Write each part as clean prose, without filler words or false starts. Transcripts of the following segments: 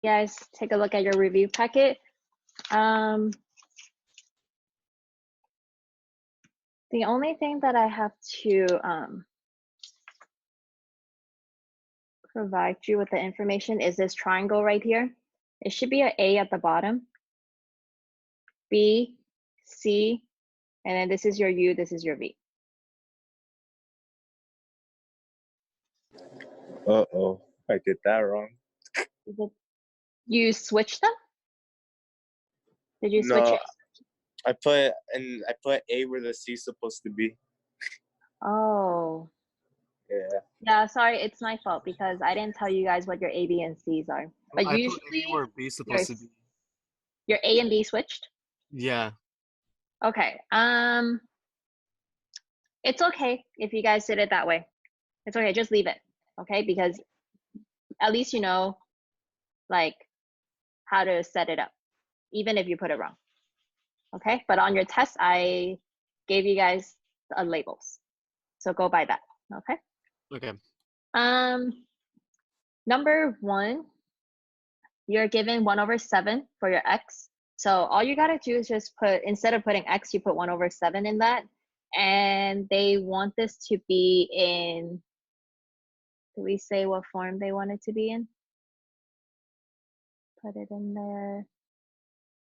guys take a look at your review packet. The only thing that I have to provide you with the information is this triangle right here. It should be an A at the bottom, B, C, and then this is your U, this is your V. Uh-oh, I did that wrong. You switched them? Did you switch No, it? I put A where the C is supposed to be. Oh. Yeah. Yeah, sorry, it's my fault because I didn't tell you guys what your A, B, and C's are. But I put usually A where B is supposed to be. your A and B switched? Yeah. Okay. It's okay if you guys did it that way. It's okay, just leave it. Okay, because at least you know like how to set it up, even if you put it wrong. Okay, but on your test, I gave you guys labels. So go by that. Okay. Okay. Number 1, you're given 1/7 for your x. So all you gotta do is just put, instead of putting x, you put 1/7 in that. And they want this to be in, do we say what form they want it to be in? Put it in there.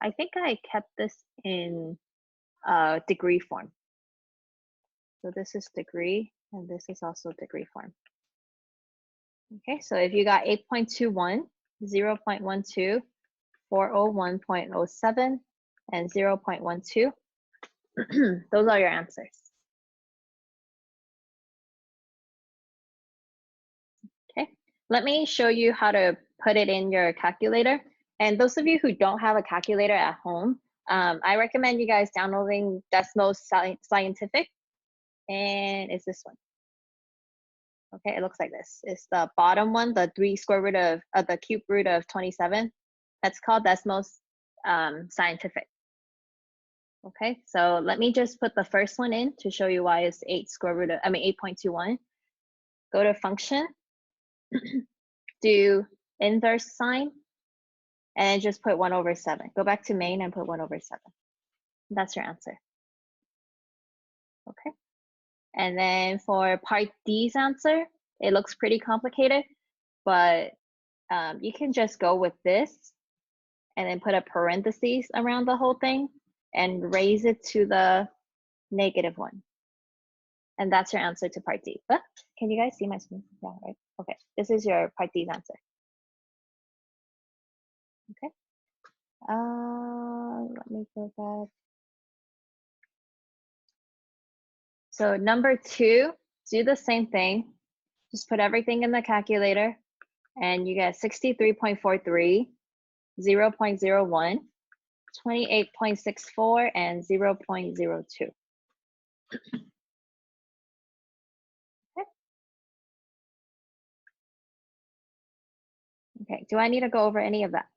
I think I kept this in degree form. So this is degree, and this is also degree form. Okay, so if you got 8.21, 0.12, 401.07, and 0.12, those are your answers. Okay, let me show you how to put it in your calculator. And those of you who don't have a calculator at home, I recommend you guys downloading Desmos Scientific, and it's this one. Okay, it looks like this. It's the bottom one, the 3 square root of the cube root of 27. That's called Desmos Scientific. Okay, so let me just put the first one in to show you why it's 8.21. Go to function, do inverse sign, and just put 1/7. Go back to main and put 1/7. That's your answer. Okay. And then for part D's answer, it looks pretty complicated, but you can just go with this and then put a parentheses around the whole thing and raise it to the -1. And that's your answer to part D. But can you guys see my screen? Yeah, right? Okay, this is your part D's answer. Okay. Let me go back. So number 2, do the same thing. Just put everything in the calculator and you get 63.43, 0.01, 28.64, and 0.02. Okay, do I need to go over any of that?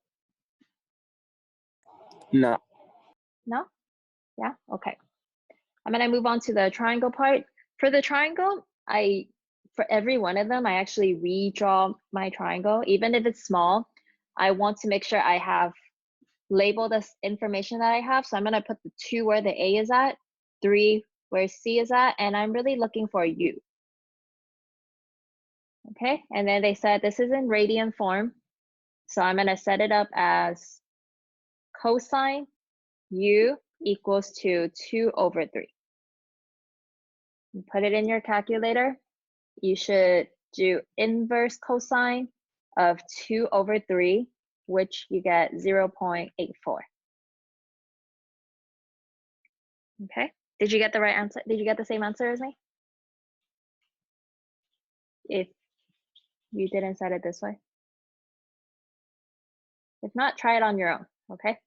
No. No? Yeah, okay. I'm gonna move on to the triangle part. For the triangle, for every one of them, I actually redraw my triangle. Even if it's small, I want to make sure I have labeled this information that I have. So I'm gonna put the 2 where the A is at, 3 where C is at, and I'm really looking for U. Okay, and then they said this is in radian form. So I'm gonna set it up as cosine U equals to 2/3. You put it in your calculator. You should do inverse cosine of 2/3, which you get 0.84. Okay, did you get the right answer? Did you get the same answer as me? If you didn't set it this way. If not, try it on your own, okay?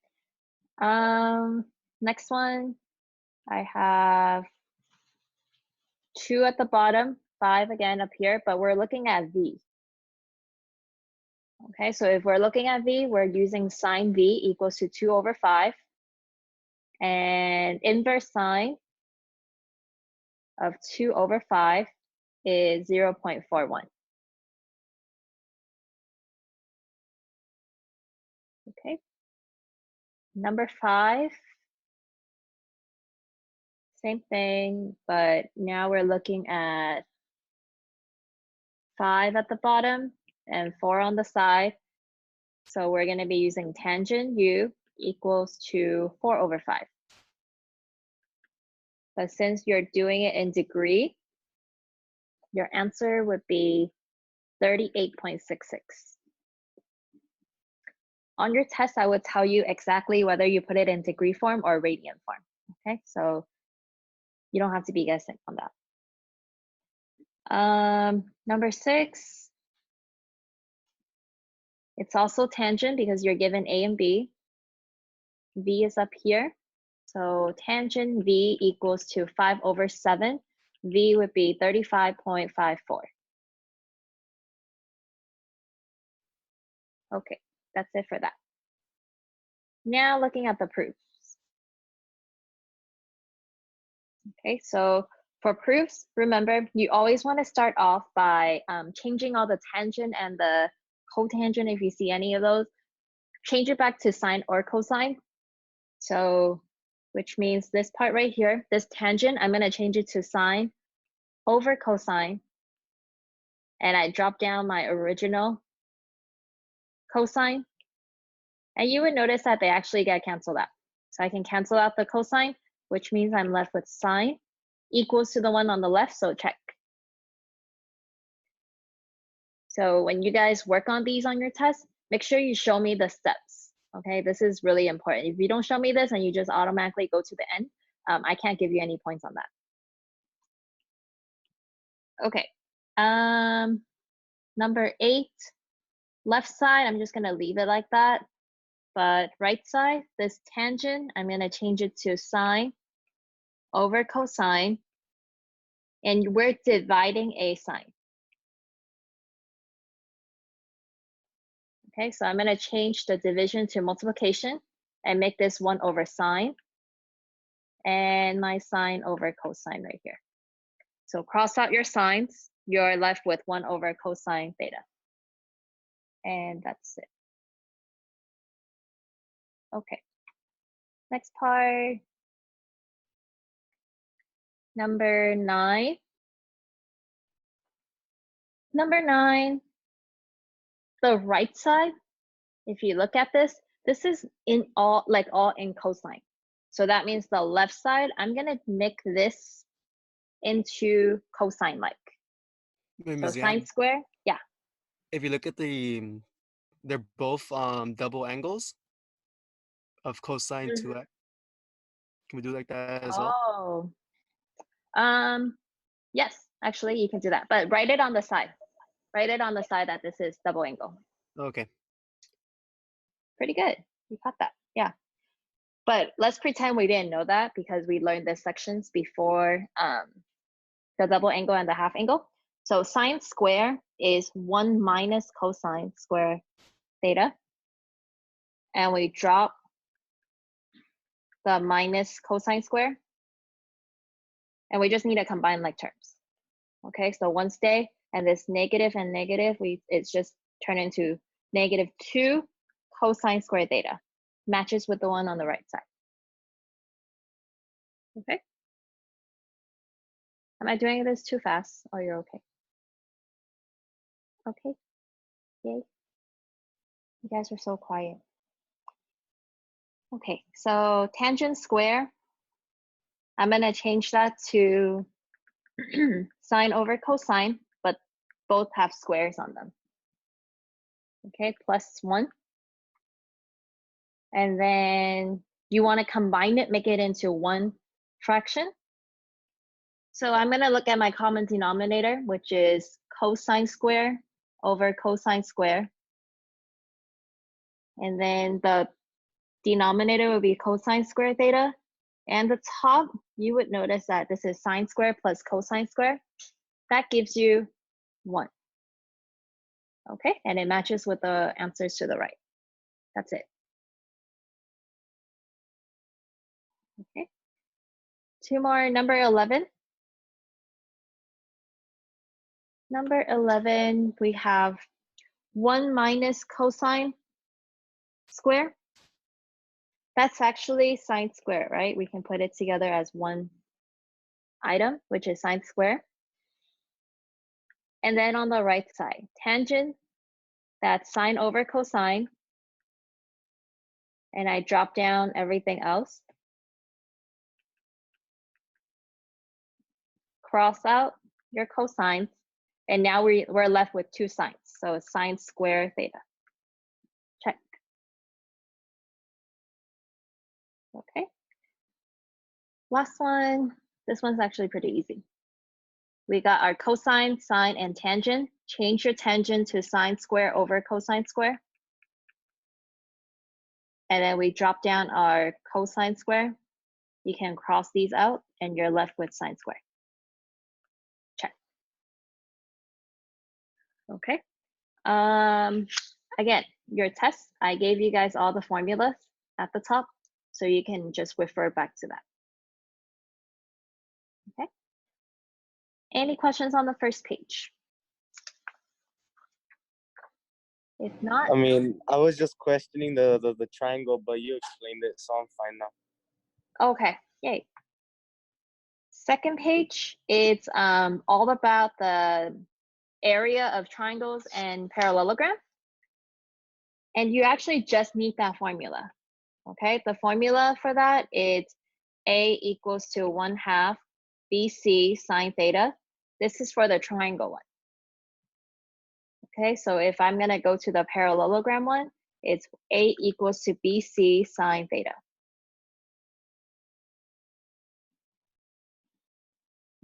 Next one, I have 2 at the bottom, 5 again up here, but we're looking at V. Okay, so if we're looking at V, we're using sine V equals to 2/5. And inverse sine of 2/5 is 0.41. Okay. Number 5. Same thing, but now we're looking at 5 at the bottom and 4 on the side. So we're going to be using tangent u equals to 4 over 5. But since you're doing it in degree, your answer would be 38.66. On your test, I would tell you exactly whether you put it in degree form or radian form. Okay, so you don't have to be guessing on that. Number 6, it's also tangent because you're given A and B. V is up here. So tangent V equals to 5 over 7. V would be 35.54. Okay, that's it for that. Now looking at the proofs. Okay, so for proofs, remember, you always want to start off by changing all the tangent and the cotangent if you see any of those. Change it back to sine or cosine. So, which means this part right here, this tangent, I'm going to change it to sine over cosine. And I drop down my original cosine. And you would notice that they actually get canceled out. So I can cancel out the cosine, which means I'm left with sine equals to the one on the left, so check. So when you guys work on these on your test, make sure you show me the steps. Okay, this is really important. If you don't show me this and you just automatically go to the end, I can't give you any points on that. Okay, number 8, left side, I'm just gonna leave it like that. But right side, this tangent, I'm gonna change it to sine over cosine, and we're dividing a sine. Okay, so I'm gonna change the division to multiplication and make this 1 over sine, and my sine over cosine right here. So cross out your sines, you're left with 1 over cosine theta. And that's it. Okay, next part. Number 9. Number 9, the right side, if you look at this is in all in cosine. So that means the left side, I'm gonna make this into cosine like. Wait, So Ms. sine Yang, square, yeah. if you look at they're both double angles of cosine 2x. Can we do like that as well? Oh, yes, actually you can do that, but write it on the side. Write it on the side that this is double angle. Okay. Pretty good, you caught that, yeah. But let's pretend we didn't know that because we learned the sections before the double angle and the half angle. So sine square is 1 minus cosine square theta. And we drop the minus cosine square. And we just need to combine like terms. Okay, so one stay, and this negative and negative, it's just turned into -2 cosine square theta. Matches with the one on the right side. Okay. Am I doing this too fast? Or you're okay? Okay. Yay. You guys are so quiet. Okay, so tangent square, I'm gonna change that to sine over cosine, but both have squares on them. Okay, +1. And then you wanna combine it, make it into one fraction. So I'm gonna look at my common denominator, which is cosine square over cosine square. And then the denominator will be cosine square theta. And the top, you would notice that this is sine square plus cosine square. That gives you 1. Okay, and it matches with the answers to the right. That's it. Okay. 2 more, number 11. Number 11, we have 1 minus cosine square. That's actually sine square, right? We can put it together as one item, which is sine square. And then on the right side, tangent, that's sine over cosine. And I drop down everything else. Cross out your cosines. And now we're left with two sines. So it's sine square theta. Check. Okay. Last one. This one's actually pretty easy. We got our cosine, sine, and tangent. Change your tangent to sine square over cosine square. And then we drop down our cosine square. You can cross these out and you're left with sine square. Check. Okay. Again, your test, I gave you guys all the formulas at the top, so you can just refer back to that. Okay. Any questions on the first page? If not, I mean, I was just questioning the triangle, but you explained it, so I'm fine now. okay, yay. Second page, it's all about the area of triangles and parallelogram. And you actually just need that formula. Okay, the formula for that is A equals to 1/2 BC sine theta. This is for the triangle one. Okay, so if I'm gonna go to the parallelogram one, it's A equals to BC sine theta.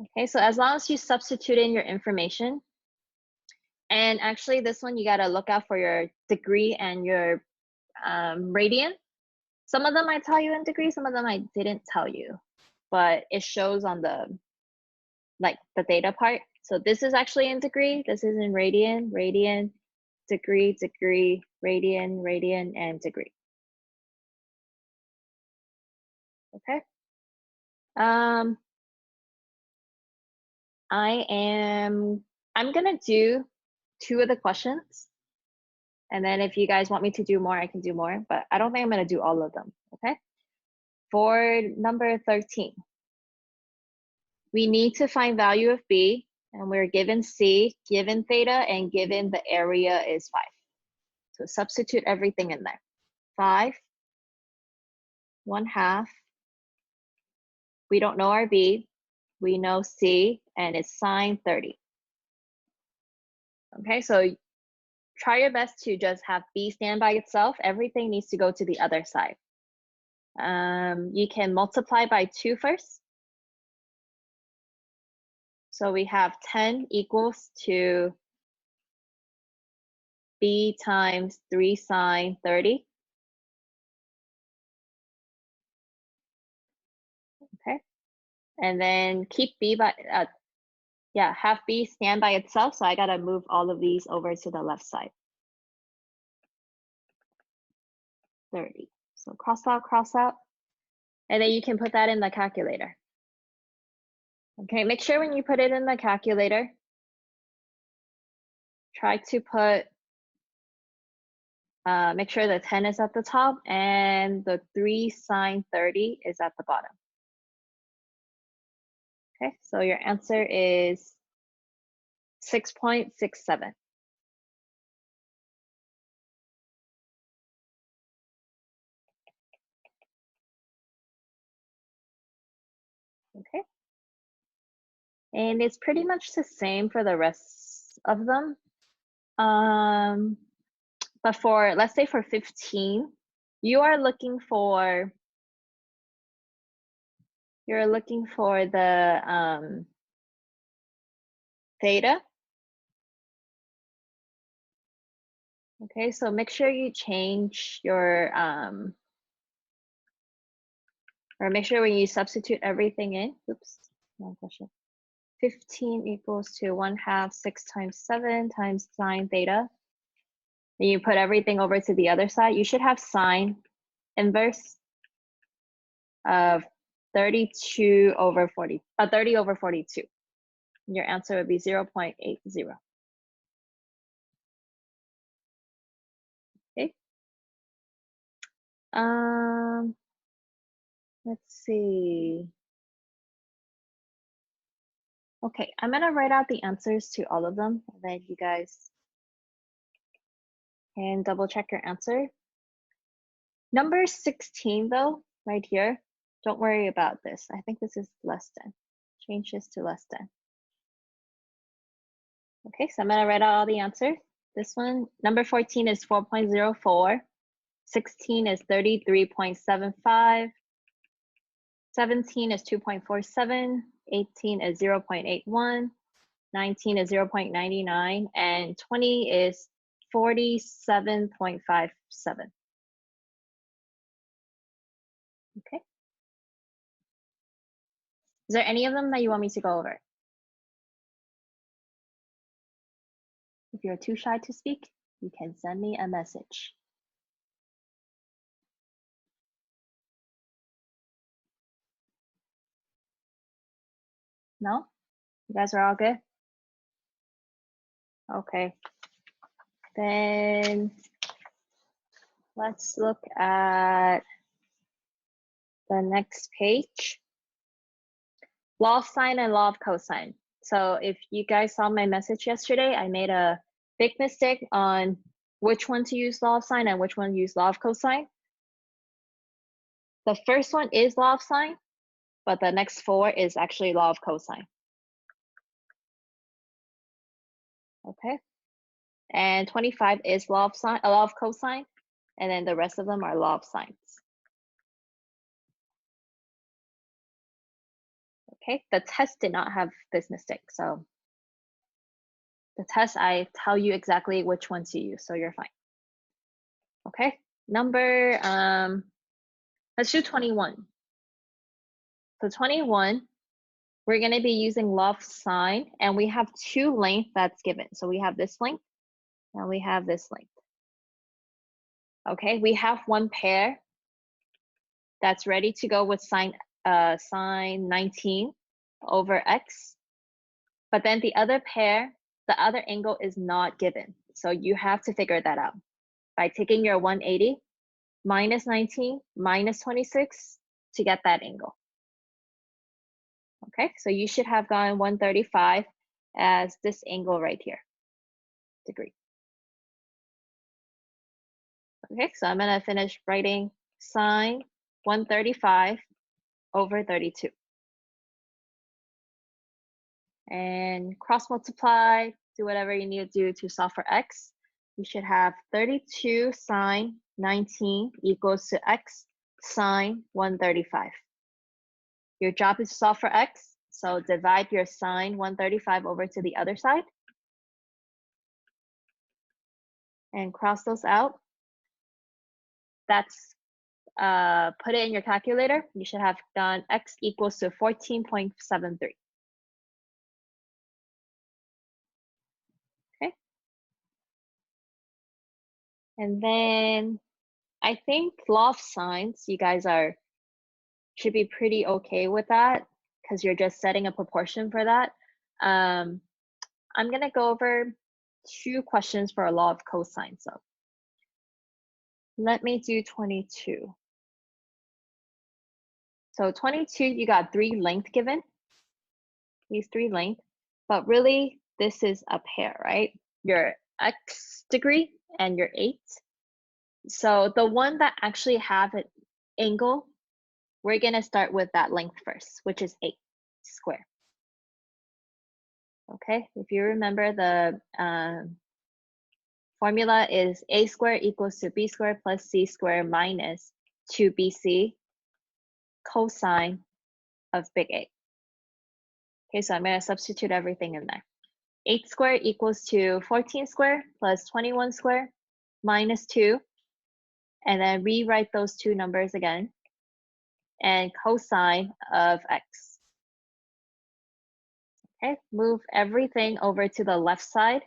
Okay, so as long as you substitute in your information, and actually this one you gotta look out for your degree and your radian. Some of them I tell you in degree, some of them I didn't tell you, but it shows on the, like the theta part. So this is actually in degree, this is in radian, radian, degree, degree, radian, radian, and degree. Okay. I'm gonna do 2 of the questions. And then if you guys want me to do more, I can do more, but I don't think I'm gonna do all of them, okay? For number 13, we need to find value of B, and we're given C, given theta, and given the area is 5. So substitute everything in there. 5, 1/2. We don't know our B, we know C, and it's sine 30. Okay, so try your best to just have B stand by itself. Everything needs to go to the other side. You can multiply by 2 first. So we have 10 equals to B times 3 sine 30. Okay, and then keep B by, have B stand by itself. So I gotta move all of these over to the left side. 30. So cross out, and then you can put that in the calculator. Okay, make sure when you put it in the calculator, try to put, make sure the 10 is at the top and the 3 sine 30 is at the bottom. Okay, so your answer is 6.67. Okay. And it's pretty much the same for the rest of them. But for, let's say for 15, you're looking for the theta. Okay, so make sure you change your, or make sure when you substitute everything in, oops, wrong question. 15 equals to 1/2 6 times 7 times sine theta. And you put everything over to the other side. You should have sine inverse of 32 over 40, 30 over 42. Your answer would be 0.80. Okay. Let's see. Okay, I'm gonna write out the answers to all of them, and then you guys can double check your answer. Number 16 though, right here, don't worry about this. I think this is less than. Change this to less than. Okay, so I'm gonna write out all the answers. This one, number 14 is 4.04, 16 is 33.75, 17 is 2.47, 18 is 0.81, 19 is 0.99, and 20 is 47.57. Okay. Is there any of them that you want me to go over? If you're too shy to speak, you can send me a message. No? You guys are all good? Okay. Then let's look at the next page. Law of sine and law of cosine. So if you guys saw my message yesterday, I made a big mistake on which one to use law of sine and which one to use law of cosine. The first one is law of sine, but the next 4 is actually law of cosine. Okay. And 25 is law of sine, law of cosine, and then the rest of them are law of sines. Okay, the test did not have this mistake, so the test, I tell you exactly which one to use, so you're fine. Okay, number, let's do 21. So 21, we're gonna be using law of sine, and we have 2 lengths that's given. So we have this length, and we have this length. Okay, we have one pair that's ready to go with sine 19 over x. But then the other pair, the other angle is not given. So you have to figure that out by taking your 180 minus 19 minus 26 to get that angle. Okay, so you should have gotten 135 as this angle right here, degree. Okay, so I'm gonna finish writing sine 135 over 32. And cross multiply, do whatever you need to do to solve for x. You should have 32 sine 19 equals to x sine 135. Your job is to solve for x, so divide your sine 135 over to the other side. And cross those out. That's, put it in your calculator. You should have done x equals to 14.73. Okay. And then I think law of sines, you guys should be pretty okay with that because you're just setting a proportion for that. I'm gonna go over 2 questions for a law of cosine. So let me do 22. So 22, you got 3 length given, these 3 length, but really this is a pair, right? Your x degree and your 8. So the one that actually have an angle, we're gonna start with that length first, which is 8 square. Okay, if you remember, the formula is a squared equals to b squared plus c squared minus 2bc cosine of big A. Okay, so I'm going to substitute everything in there. 8 squared equals to 14 squared plus 21 squared minus 2. And then rewrite those 2 numbers again. And cosine of x. Okay, move everything over to the left side.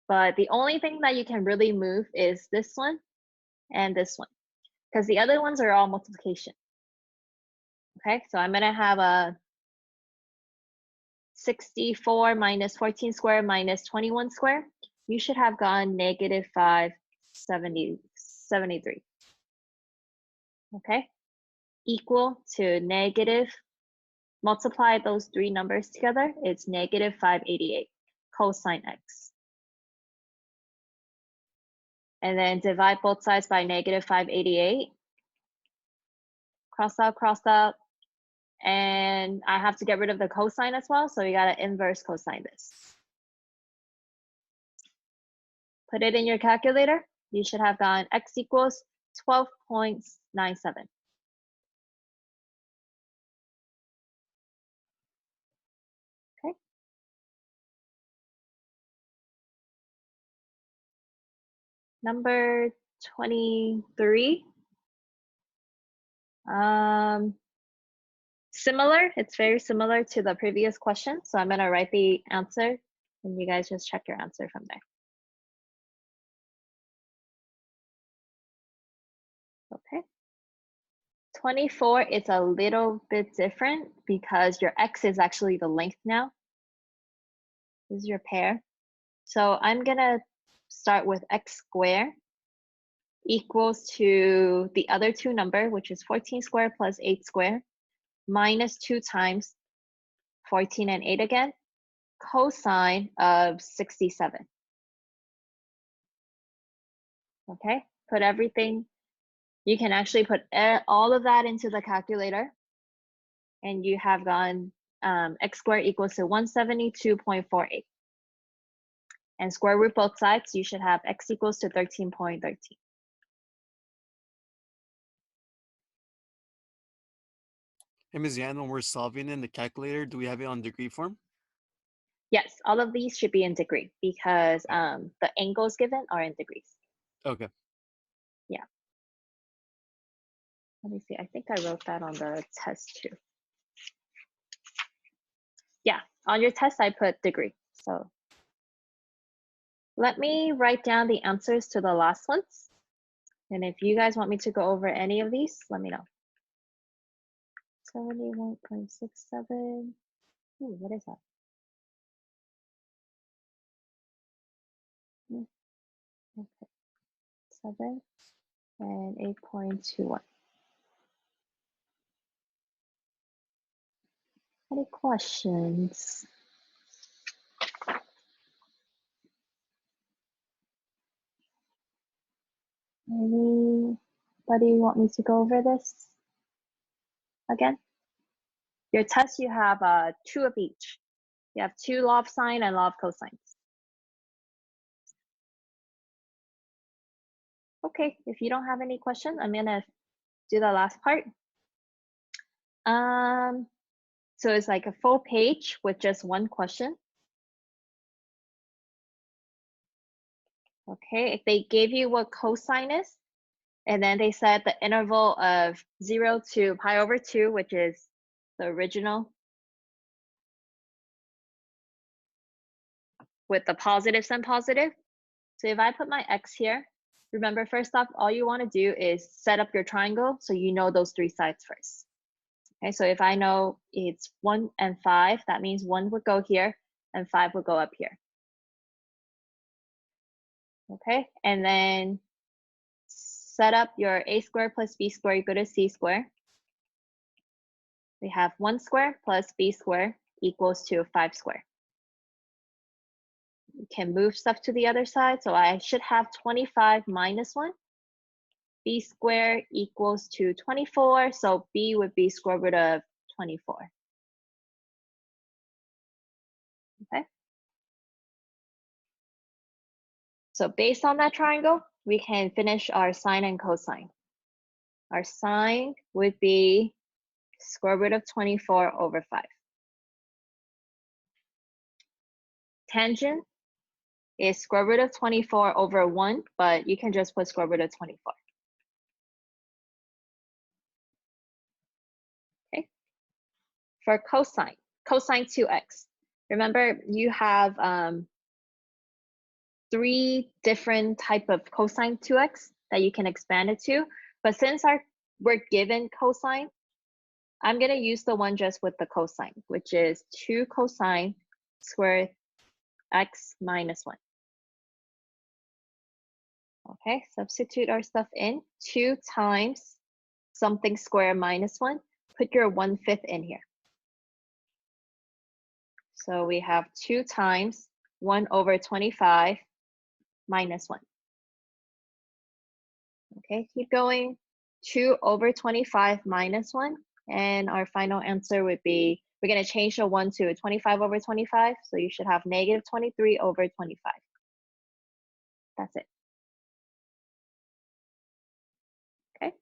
But the only thing that you can really move is this one and this one, because the other ones are all multiplication. Okay, so I'm gonna have a 64 minus 14 squared minus 21 squared. You should have gone negative 573. okay, equal to negative, multiply those three numbers together, it's negative 588 cosine x. And then divide both sides by negative 588. Cross out, and I have to get rid of the cosine as well, so we gotta inverse cosine this. Put it in your calculator. You should have gotten x equals 12.97. Okay. Number 23. Similar, it's very similar to the previous question. So I'm gonna write the answer and you guys just check your answer from there. Okay. 24 is a little bit different because your x is actually the length now. This is your pair. So I'm gonna start with x squared equals to the other two number, which is 14 squared plus 8 squared, minus 2 times 14 and 8 again, cosine of 67. Okay, put everything, you can actually put all of that into the calculator, and you have gotten x squared equals to 172.48. And square root both sides, you should have x equals to 13.13. Hey, Ms. Yan, when we're solving in the calculator, do we have it on degree form? Yes, all of these should be in degree because the angles given are in degrees. Okay. Yeah. Let me see, I think I wrote that on the test too. Yeah, on your test I put degree. So let me write down the answers to the last ones. And if you guys want me to go over any of these, let me know. 71.67. Ooh, what is that? Okay. 7 and 8.21. Any questions? Anybody want me to go over this again? Your test, you have 2 of each. You have 2 law of sine and law of cosines. Okay, if you don't have any questions, I'm gonna do the last part. So it's like a full page with just one question. Okay, if they gave you what cosine is, and then they said the interval of 0 to pi over 2, which is the original, with the positives and positive. So if I put my x here, remember, first off, all you want to do is set up your triangle so you know those 3 sides first. Okay, so if I know it's 1 and 5, that means 1 would go here and 5 would go up here. Okay, and then set up your a squared plus b squared equal to c squared. We have 1 squared plus b squared equals to 5 squared. You can move stuff to the other side, so I should have 25 minus 1. B squared equals to 24, so b would be square root of 24. Okay. So based on that triangle, we can finish our sine and cosine. Our sine would be square root of 24 over 5. Tangent is square root of 24 over 1, but you can just put square root of 24. Okay. For cosine, cosine 2x. Remember, you have 3 different type of cosine 2x that you can expand it to. But since we're given cosine, I'm going to use the one just with the cosine, which is 2 cosine squared x minus 1. Okay, substitute our stuff in. 2 times something square minus 1, put your 1/5 in here. So we have 2 times 1/25 minus 1. Okay, keep going. 2/25 minus 1. And our final answer would be, we're going to change the 1 to 25/25. So you should have negative 23/25. That's it. Okay.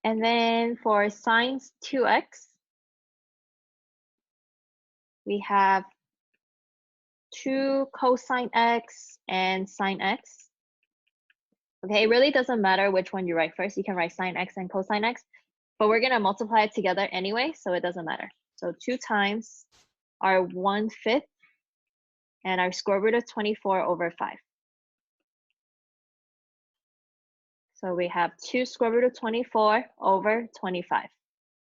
And then for sines 2x, we have 2 cosine x and sine x. Okay, it really doesn't matter which one you write first. You can write sine x and cosine x, but we're going to multiply it together anyway, so it doesn't matter. So 2 times our 1/5 and our square root of 24/5. So we have 2 square root of 24/25.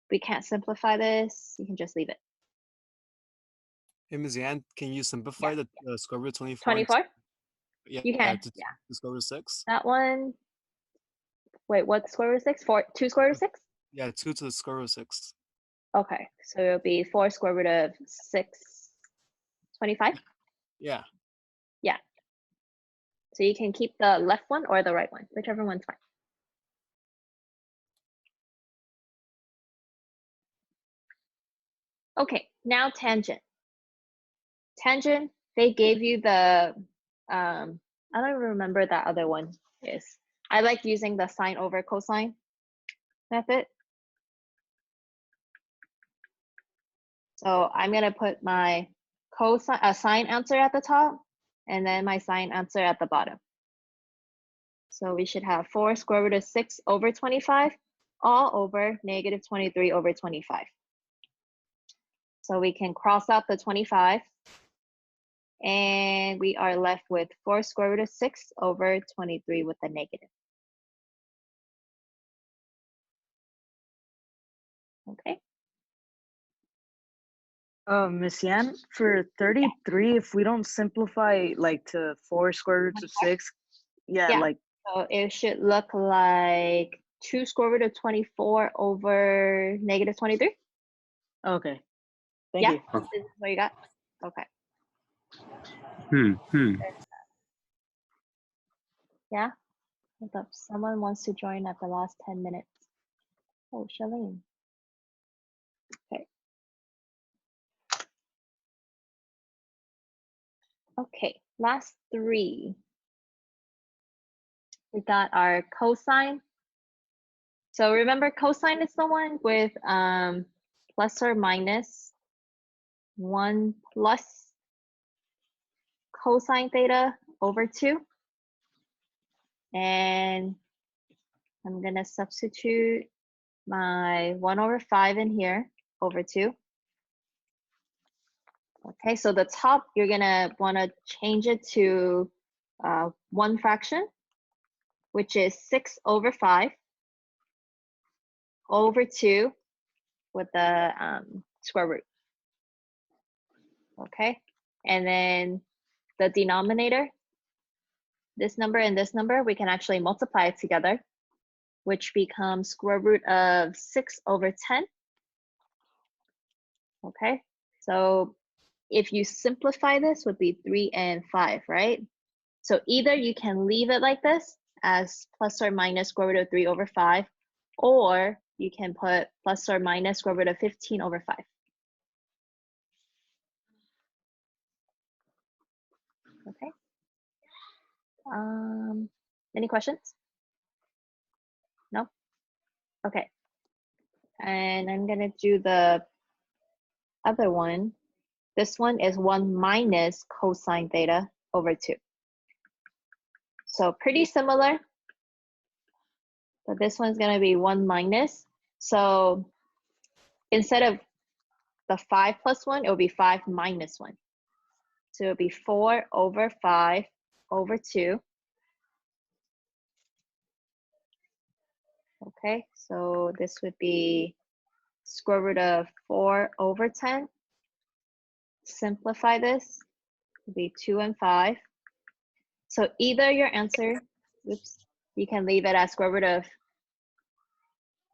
We can't simplify this. You can just leave it. Hey, Ms. Yan, can you simplify the square root of 24? 24? Yeah, You can, to yeah. square root of 6? That one, wait, what's square root of 6? 2 square root of 6? Yeah, 2 to the square root of 6. Okay, so it'll be 4 square root of 6, 25? Yeah. Yeah. So you can keep the left one or the right one, whichever one's fine. Okay, now tangent. Tangent, they gave you the, I don't even remember that other one is. I like using the sine over cosine method. So I'm gonna put my sine answer at the top and then my sine answer at the bottom. So we should have 4 square root of 6/25 all over negative 23/25. So we can cross out the 25 and we are left with 4 square root of 6/23 with the negative. Okay. Miss Yan, for 33, if we don't simplify like to 4 square roots of 6, Yeah. like, So it should look like 2 square root of 24 over negative 23. okay. Thank Yeah, you. this is what you got? Okay. Yeah? Hold up. Someone wants to join at the last 10 minutes. Oh, Shalene. Okay. Okay, last 3. We got our cosine. So remember, cosine is the one with plus or minus 1 plus cosine theta over 2. And I'm going to substitute my 1/5 in here over 2. Okay, so the top, you're going to want to change it to 1 fraction, which is 6/5 over 2 with the square root. Okay, and then the denominator, this number and this number, we can actually multiply it together, which becomes square root of 6/10. Okay, so if you simplify this, would be 3 and 5, right? So either you can leave it like this as plus or minus square root of 3/5, or you can put plus or minus square root of 15/5. Okay. Any questions? No? Okay. And I'm gonna do the other one. This one is 1 minus cosine theta over 2. So pretty similar, but this one's gonna be 1 minus. So instead of the 5 plus 1, it will be 5 minus 1. So it'll be 4/5 over 2. Okay, so this would be square root of 4/10. Simplify this, would be 2 and 5. So either your answer, oops, you can leave it as square root of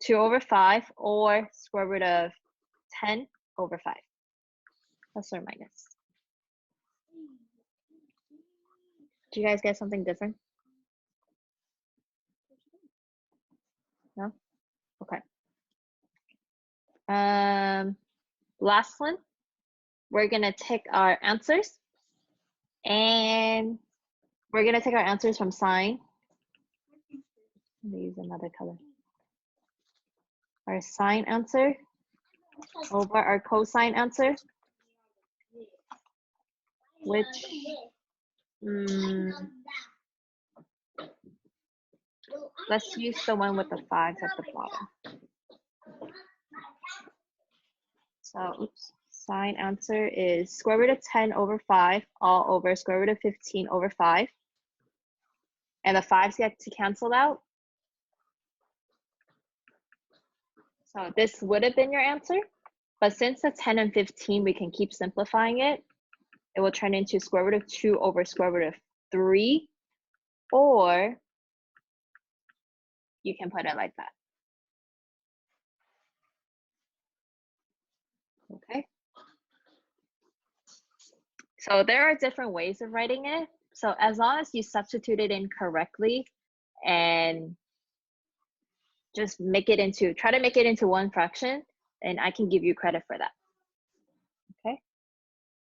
2 over 5 or square root of 10 over 5, plus or minus. Do you guys get something different? No? Okay. Last one, we're gonna take our answers, and we're gonna take our answers from sine. Let me use another color. Our sine answer over our cosine answer, which let's use the one with the 5s at the bottom. So, oops, sine answer is square root of 10 over 5 all over square root of 15 over 5. And the 5s get to cancel out. So this would have been your answer, but since the 10 and 15, we can keep simplifying it. It will turn into square root of 2 over square root of 3, or you can put it like that. Okay. So there are different ways of writing it. So as long as you substitute it in correctly and just make it into, try to make it into one fraction, and I can give you credit for that.